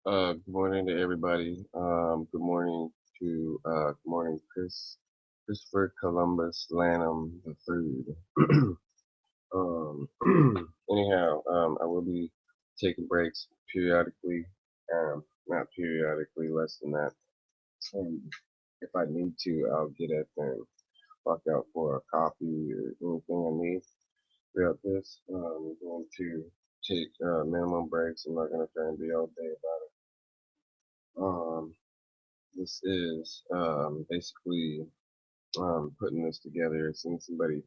Good morning to everybody. Good morning, Christopher Columbus Lanham the Third. um, anyhow, I will be taking breaks periodically. Not periodically, less than that. Um, if I need to, I'll get up and walk out for a coffee or anything I need throughout this. I'm going to take minimum breaks. I'm not going to try and be all day about it. This is basically putting this together. Seeing somebody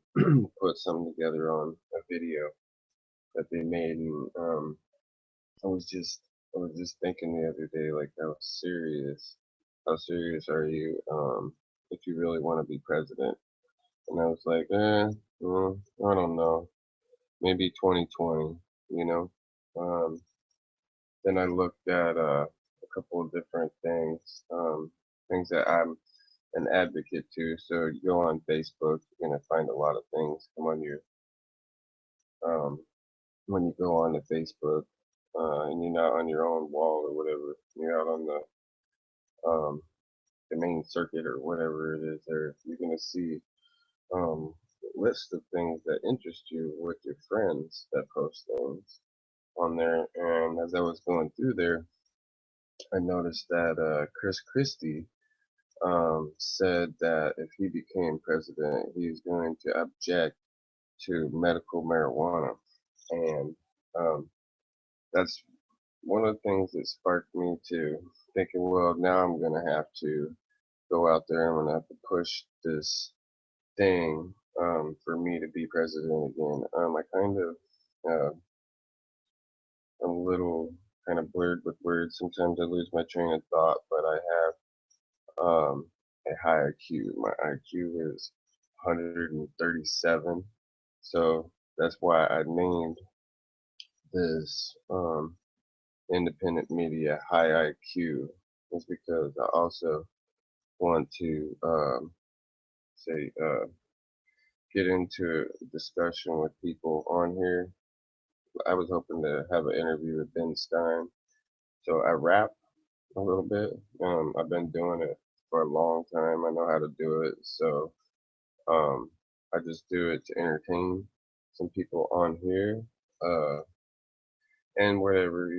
put something together on a video that they made, and I was just I was just thinking the other day, like, how serious are you if you really want to be president? And I was like, I don't know, maybe 2020, you know. Um, then I looked at a couple of different things that I'm an advocate to. So you go on Facebook, you're gonna find a lot of things come on your um, when you go on to Facebook, and you're not on your own wall or whatever. You're out on um, the main circuit or whatever it is. There, you're gonna see a list of things that interest you with your friends that post things on there. And as I was going through there, I noticed that Chris Christie said that if he became president, he's going to object to medical marijuana. And um, that's one of the things that sparked me to thinking, well, now I'm going to have to go out there. I'm going to have to push this thing for me to be president again. I I'm a little kind of blurred with words. Sometimes I lose my train of thought, but I have a high IQ. My IQ is 137. So that's why I named this independent media high IQ, is because I also want to say get into a discussion with people on here. I was hoping to have an interview with Ben Stein. So I rap a little bit. I've been doing it for a long time. I know how to do it. So um, I just do it to entertain some people on here. Uh, and whatever,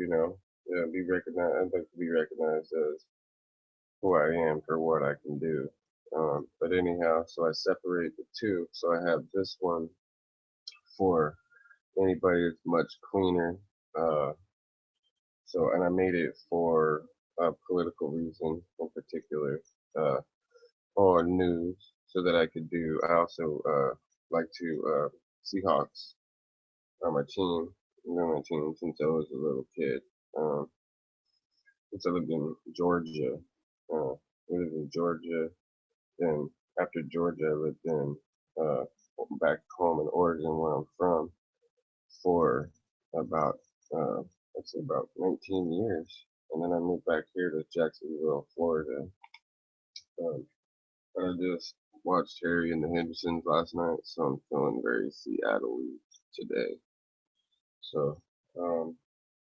be recognized. I'd like to be recognized as who I am for what I can do. But anyhow, so I separate the two. So I have this one for anybody that's much cleaner. Uh, and I made it for a political reason in particular, uh, or news, so that I could do. I also like to Seahawks are my team. They've been my team since I was a little kid. Um, since I lived in Georgia. Uh, I lived in Georgia. Then after Georgia, I lived in uh, back home in Oregon, where I'm from, for about uh, let's say about 19 years, and then I moved back here to Jacksonville, Florida. Um, I just watched Harry and the Hendersons last night, so I'm feeling very Seattle-y today. So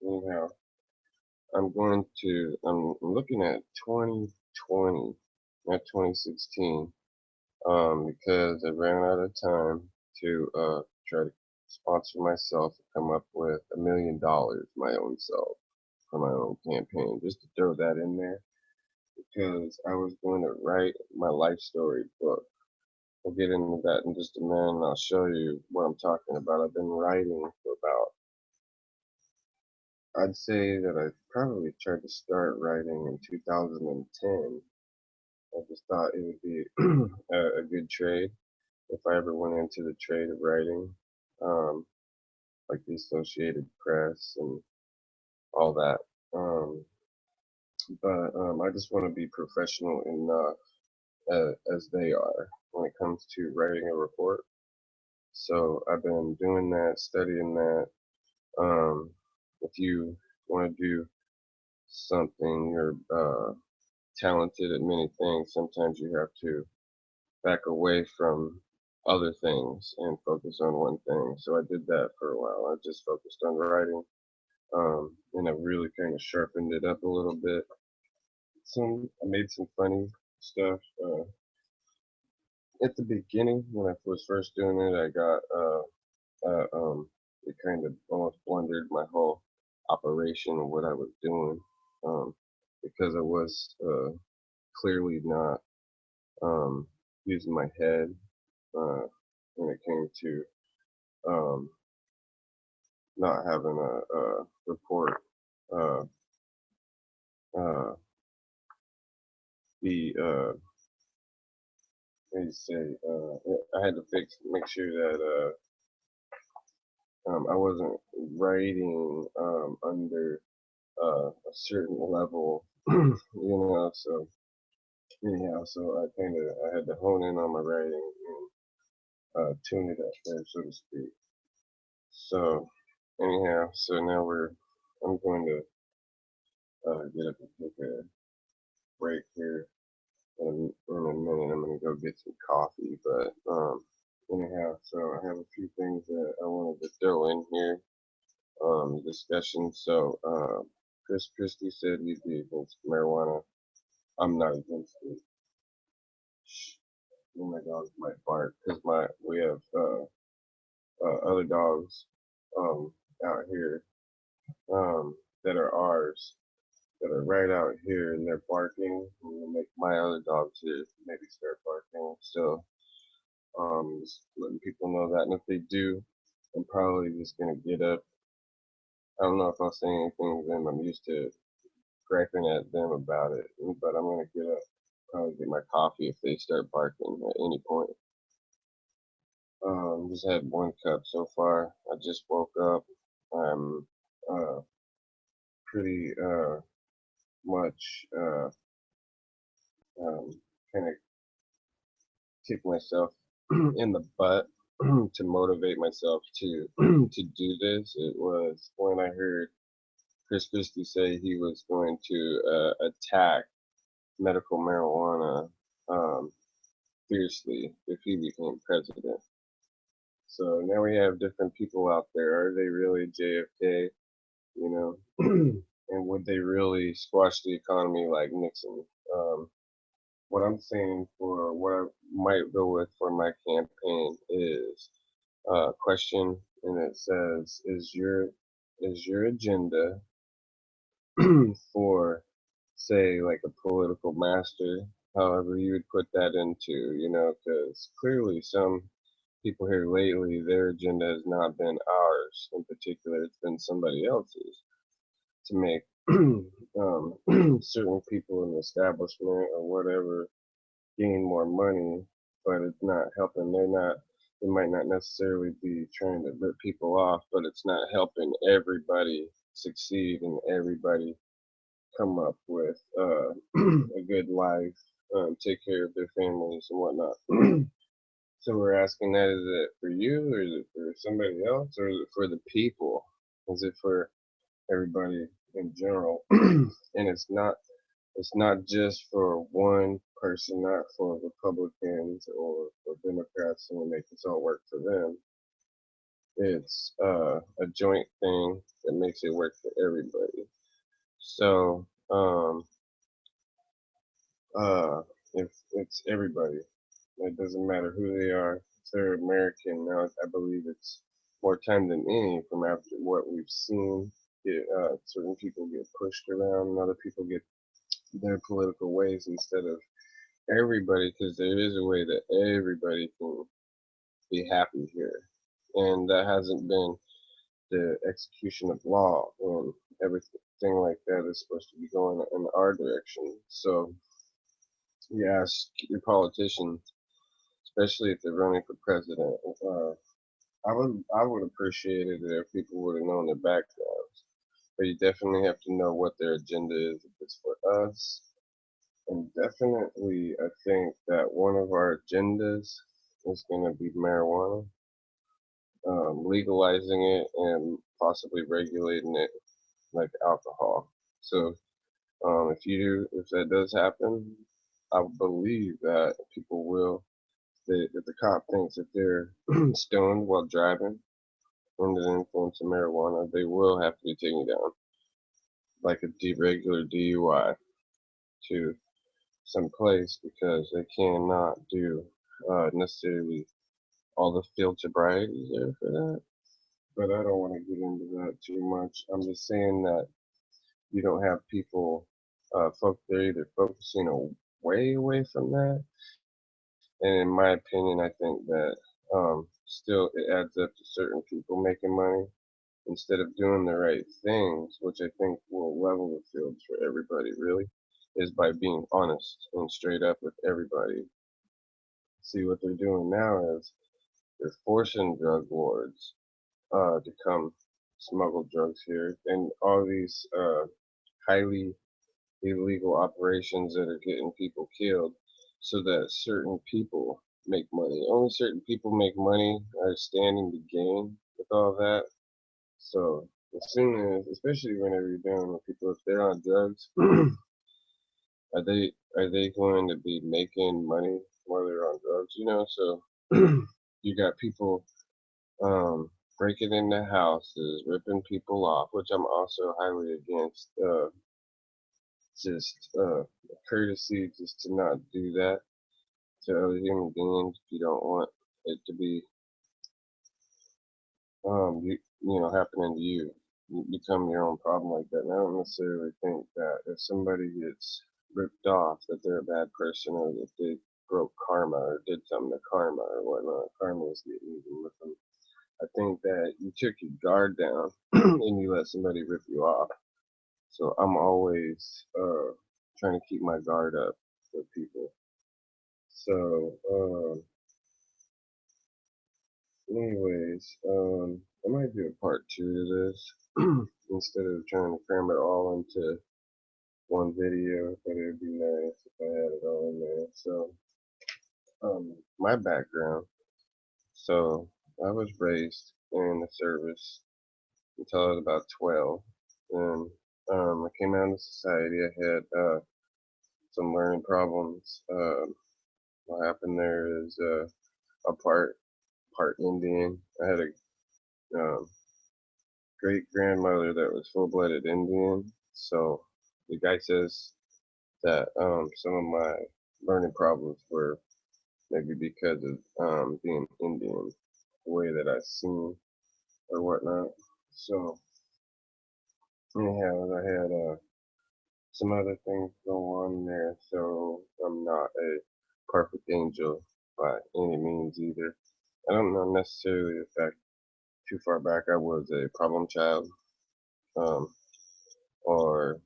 anyhow, I'm looking at 2020, not 2016, because I ran out of time to try to sponsor myself and come up with $1 million my own self for my own campaign, just to throw that in there, because I was going to write my life story book. We'll get into that in just a minute, and I'll show you what I'm talking about. I've been writing for about, I'd say that I probably tried to start writing in 2010. I just thought it would be a good trade if I ever went into the trade of writing, um, like the Associated Press and all that. Um, but I just want to be professional enough as they are when it comes to writing a report. So I've been doing that, studying that. If you want to do something, you're talented at many things. Sometimes you have to back away from other things and focus on one thing. So I did that for a while. I just focused on writing. And I really kind of sharpened it up a little bit. I made some funny stuff. At the beginning, when I was first doing it, I got it kind of almost blundered my whole operation of what I was doing, um, because I was clearly not um, using my head uh, when it came to um, not having a report uh, uh, be what do you say? I had to make sure that I wasn't writing under a certain level, So anyhow, so I had to hone in on my writing and tune it up there, so to speak. So anyhow, so now I'm going to get up and take a break here. In a minute, I'm gonna go get some coffee. But anyhow, so I have a few things that I wanted to throw in here. Discussion. So Chris Christie said he'd be against marijuana. I'm not against it. Oh my dogs might bark because we have other dogs um out here that are ours that are right out here and they're barking and will make my other dogs here maybe start barking. So just letting people know that, and if they do, I'm probably just gonna get up. I don't know if I'll say anything to them. I'm used to griping at them about it, but I'm gonna get up, probably get my coffee if they start barking at any point. Just had one cup so far. I just woke up. I'm uh, pretty much um, kind of kick myself in the butt to motivate myself to to do this. It was when I heard Chris Christie say he was going to attack medical marijuana um, fiercely if he became president. So now we have different people out there. Are they really JFK? You know, and would they really squash the economy like Nixon? Um, what I'm saying for what I might go with for my campaign is a question, and it says, "Is your agenda for, say, like a political master, however you would put that into, because clearly some people here lately, their agenda has not been ours in particular, it's been somebody else's to make certain people in the establishment or whatever gain more money, but it's not helping. They might not necessarily be trying to rip people off, but it's not helping everybody succeed and everybody come up with a good life, take care of their families and whatnot. So we're asking that: is it for you, or is it for somebody else, or is it for the people? Is it for everybody in general? And it's not just for one person, not for Republicans or for Democrats, and make this all work for them. It's a joint thing that makes it work for everybody. So uh, if it's everybody, it doesn't matter who they are. If they're American now, I believe it's more time than any from after what we've seen. Certain people get pushed around, and other people get their political ways instead of everybody, because there is a way that everybody can be happy here, and that hasn't been the execution of law, and everything like that is supposed to be going in our direction. So you ask your politicians, especially if they're running for president, I would appreciate it if people would have known their backgrounds, but you definitely have to know what their agenda is if it's for us. And definitely, I think that one of our agendas is going to be marijuana, legalizing it and possibly regulating it like alcohol. So, if that does happen, I believe that people will. If the cop thinks that they're stoned while driving, under the influence of marijuana, they will have to be taken down, like a regular DUI, to some place because they cannot do necessarily all the field sobriety there for that. But I don't want to get into that too much. I'm just saying that you don't have people, they're either focusing away from that. And in my opinion, I think that still it adds up to certain people making money instead of doing the right things, which I think will level the fields for everybody, really, is by being honest and straight up with everybody. See, what they're doing now is they're forcing drug lords to come smuggle drugs here, and all these highly illegal operations that are getting people killed, so that certain people make money. Only certain people make money are standing to gain with all that. So as soon as, especially whenever you're dealing with people, if they're on drugs, are they going to be making money while they're on drugs? So you got people breaking into houses, ripping people off, which I'm also highly against. Just courtesy, just to not do that to other human beings if you don't want it to be happening to you. You become your own problem like that. And I don't necessarily think that if somebody gets ripped off that they're a bad person, or that they broke karma or did something to karma or whatnot. Karma is getting even with them. I think that you took your guard down and you let somebody rip you off. So I'm always trying to keep my guard up with people. So, anyways, I might do a part two to this instead of trying to cram it all into one video, but it'd be nice if I had it all in there. So, my background. So, I was raised in the service until I was about 12. And I came out into society. I had some learning problems. What happened there is a part Indian. I had a great grandmother that was full blooded Indian. So the guy says that some of my learning problems were maybe because of being Indian, the way that I seen or whatnot. So anyhow, I had some other things go on there. So I'm not a perfect angel by any means either. I don't know necessarily the fact too far back I was a problem child, um, or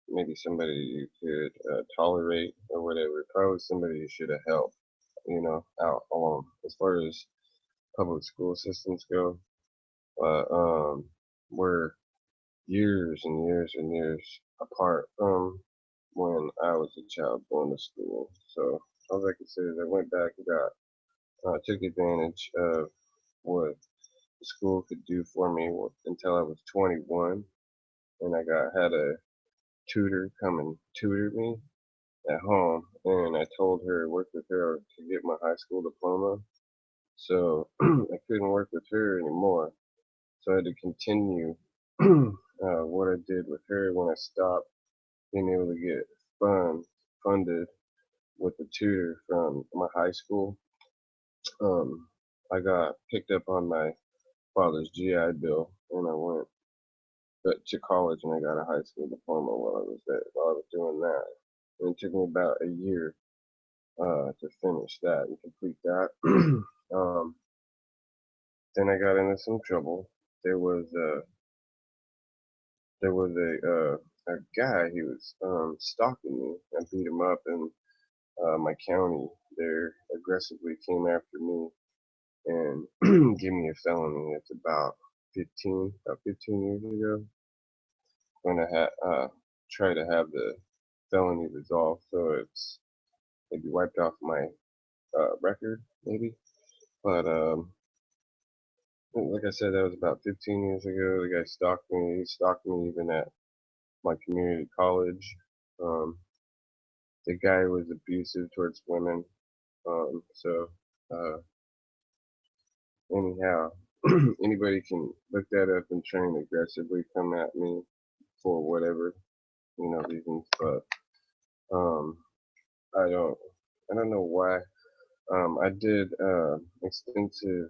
maybe somebody you could tolerate or whatever. Probably somebody you should have helped, out alone. As far as public school systems go, we're years and years and years apart from when I was a child going to school. So all I can say is I went back and took advantage of what the school could do for me until I was 21, and I had a tutor come and tutor me at home, and I told her to work with her to get my high school diploma. So I couldn't work with her anymore. So I had to continue what I did with her when I stopped being able to get funded with the tutor from my high school. I got picked up on my father's GI Bill, and I went to college, and I got a high school diploma while I was doing that. And it took me about a year to finish that and complete that. um, then I got into some trouble. There was a guy. He was stalking me. I beat him up in my county. There aggressively came after me and gave me a felony. It's about 15 years ago, when I had tried to have the felony resolved, so it's maybe wiped off my record, maybe. But like I said, that was about 15 years ago. The guy stalked me. He stalked me even at my community college. Um, the guy was abusive towards women. So, anyhow, Anybody can look that up and try and aggressively come at me for whatever reasons, but um, I don't I don't know why. I did extensive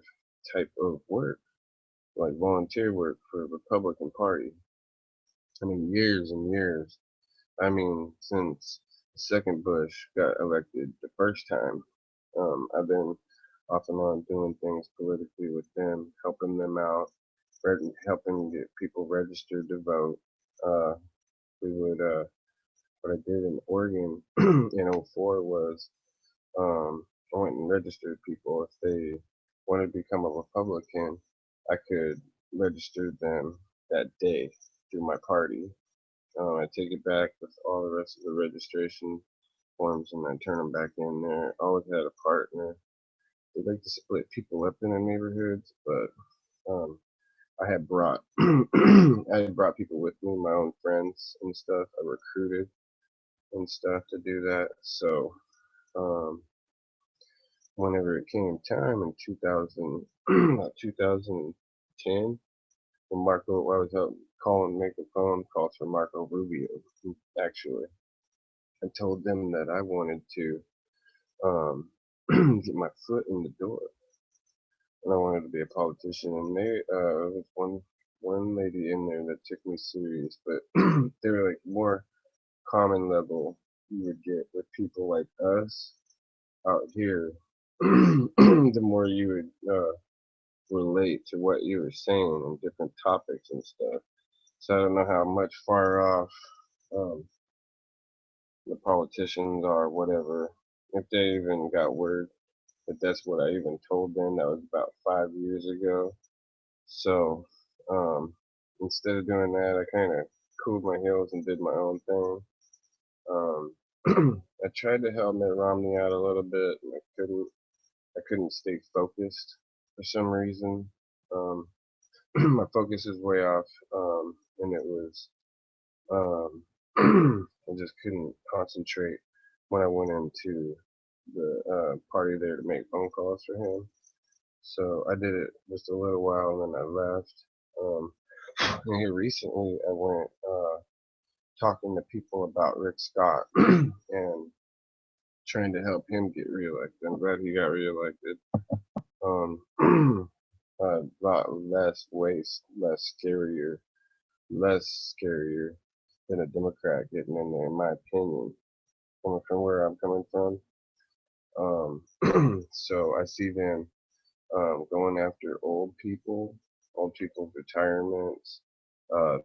type of work, like volunteer work for the Republican Party. I mean, years and years. I mean, since the second Bush got elected the first time, I've been off and on doing things politically with them, helping them out, helping get people registered to vote. Uh, we would, what I did in Oregon in '04 was I went and registered people. If they wanted to become a Republican, I could register them that day through my party. I take it back with all the rest of the registration forms and I turn them back in there. Always had a partner. They like to split people up in the neighborhoods, but I had brought I had brought people with me, my own friends and stuff. I recruited and stuff to do that. So um, whenever it came time in 2000, 2010, when I was out calling, making phone calls for Marco Rubio, actually. I told them that I wanted to um, get my foot in the door, and I wanted to be a politician. And there was one lady in there that took me serious, but they were like more common level you would get with people like us out here. The more you would relate to what you were saying on different topics and stuff. So I don't know how much far off um, the politicians are, whatever. If they even got word that that's what I even told them, that was about 5 years ago. So instead of doing that, I kind of cooled my heels and did my own thing. Um, I tried to help Mitt Romney out a little bit, and I couldn't. I couldn't stay focused for some reason. Um, my focus is way off, and it was I just couldn't concentrate when I went into the party there to make phone calls for him. So I did it just a little while and then I left. Um, and here recently I went talking to people about Rick Scott and trying to help him get reelected. I'm glad he got reelected. A lot less waste, less scarier than a Democrat getting in there, in my opinion, coming from where I'm coming from. So I see them going after old people's retirements,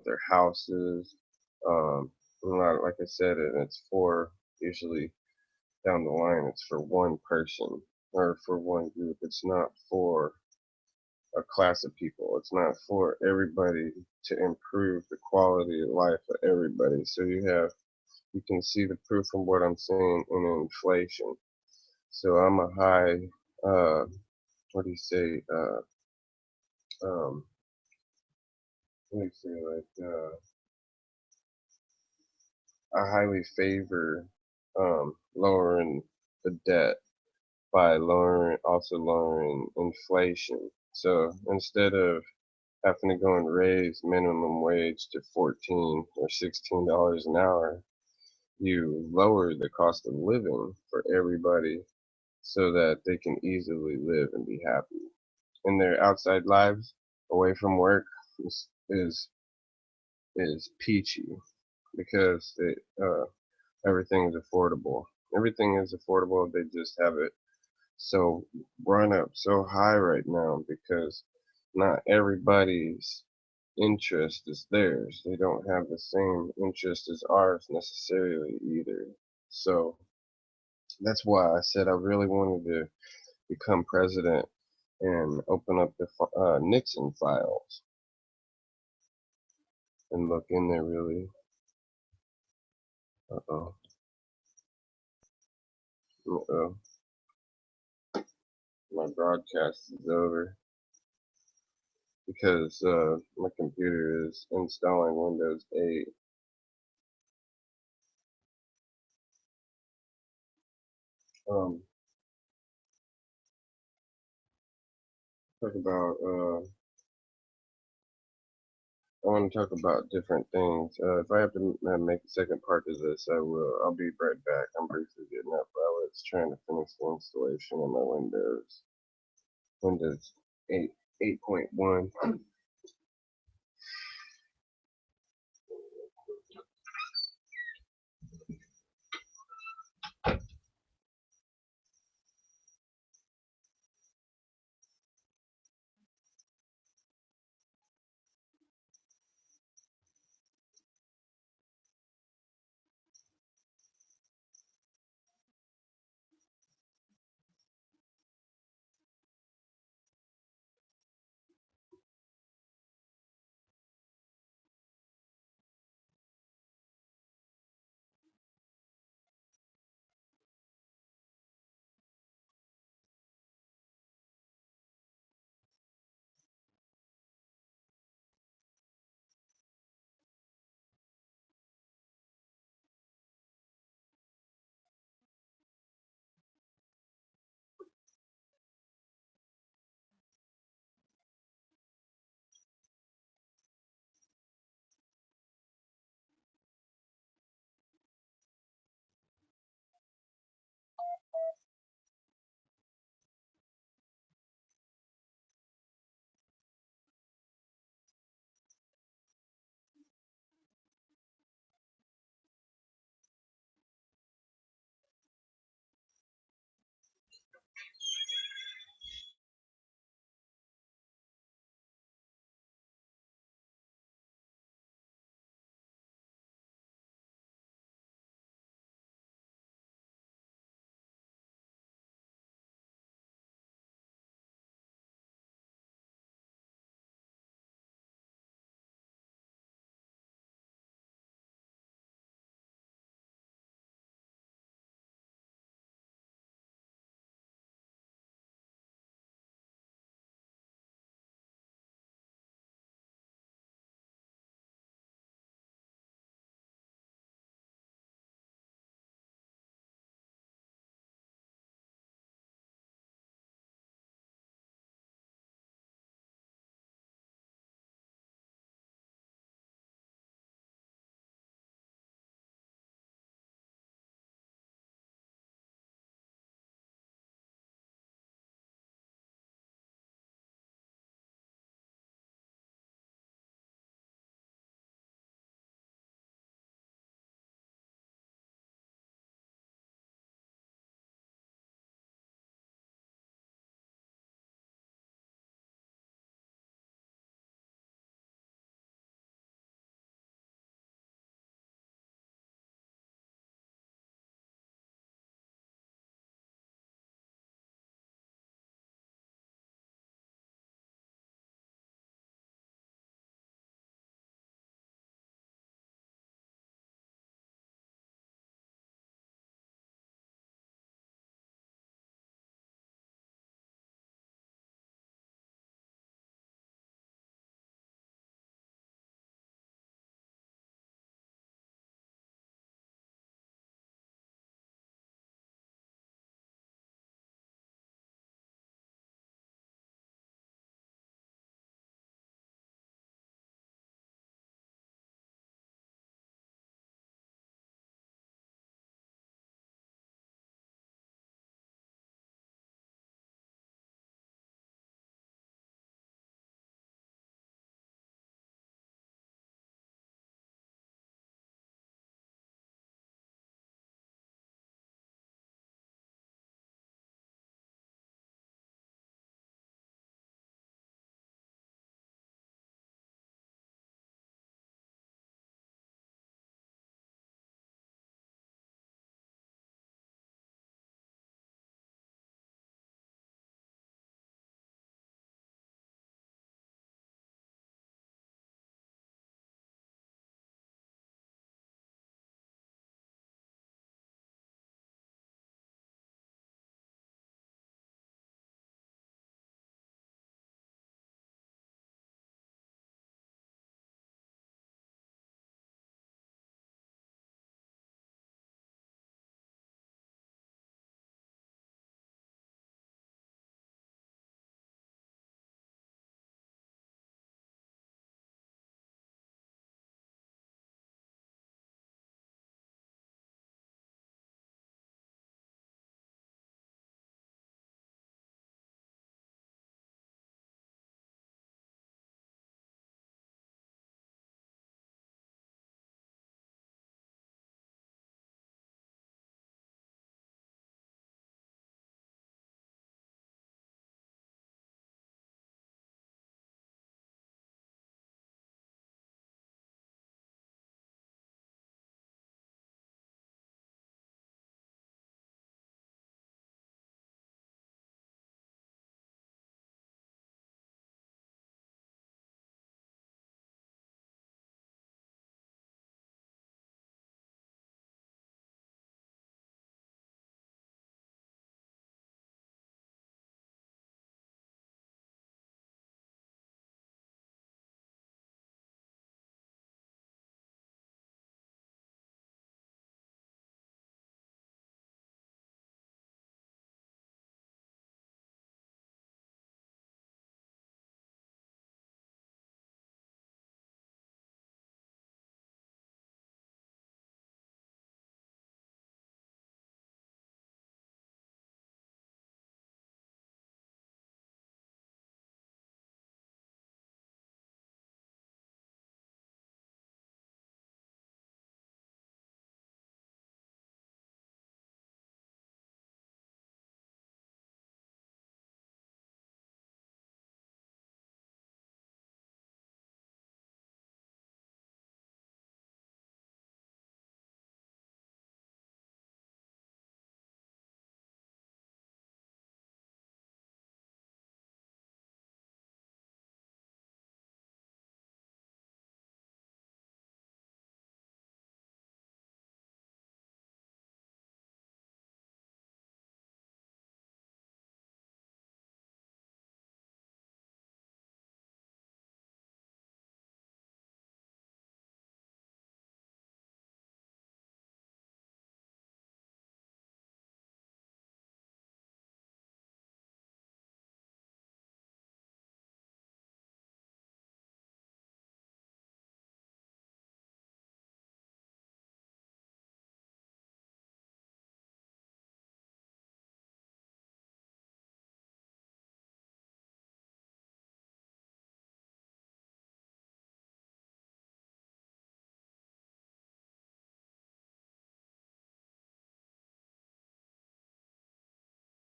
their houses. Like I said, and it's for usually down the line, it's for one person or for one group. It's not for a class of people. It's not for everybody to improve the quality of life of everybody. So you can see the proof from what I'm saying in inflation. So I'm a high, what do you say, um, what do you say, like, I highly favor, lowering the debt by also lowering inflation. So instead of having to go and raise minimum wage to 14 or $16 an hour, you lower the cost of living for everybody so that they can easily live and be happy. And their outside lives away from work is is peachy because everything is affordable. Everything is affordable. They just have it so run up so high right now because not everybody's interest is theirs. They don't have the same interest as ours necessarily either. So that's why I said I really wanted to become president and open up the Nixon files and look in there really. Uh-oh. Uh-oh. My broadcast is over because my computer is installing Windows 8. Um, talk about I want to talk about different things. If I have to make a second part of this, I will. I'll be right back. I'm briefly getting up. I was trying to finish the installation of my Windows 8 8.1.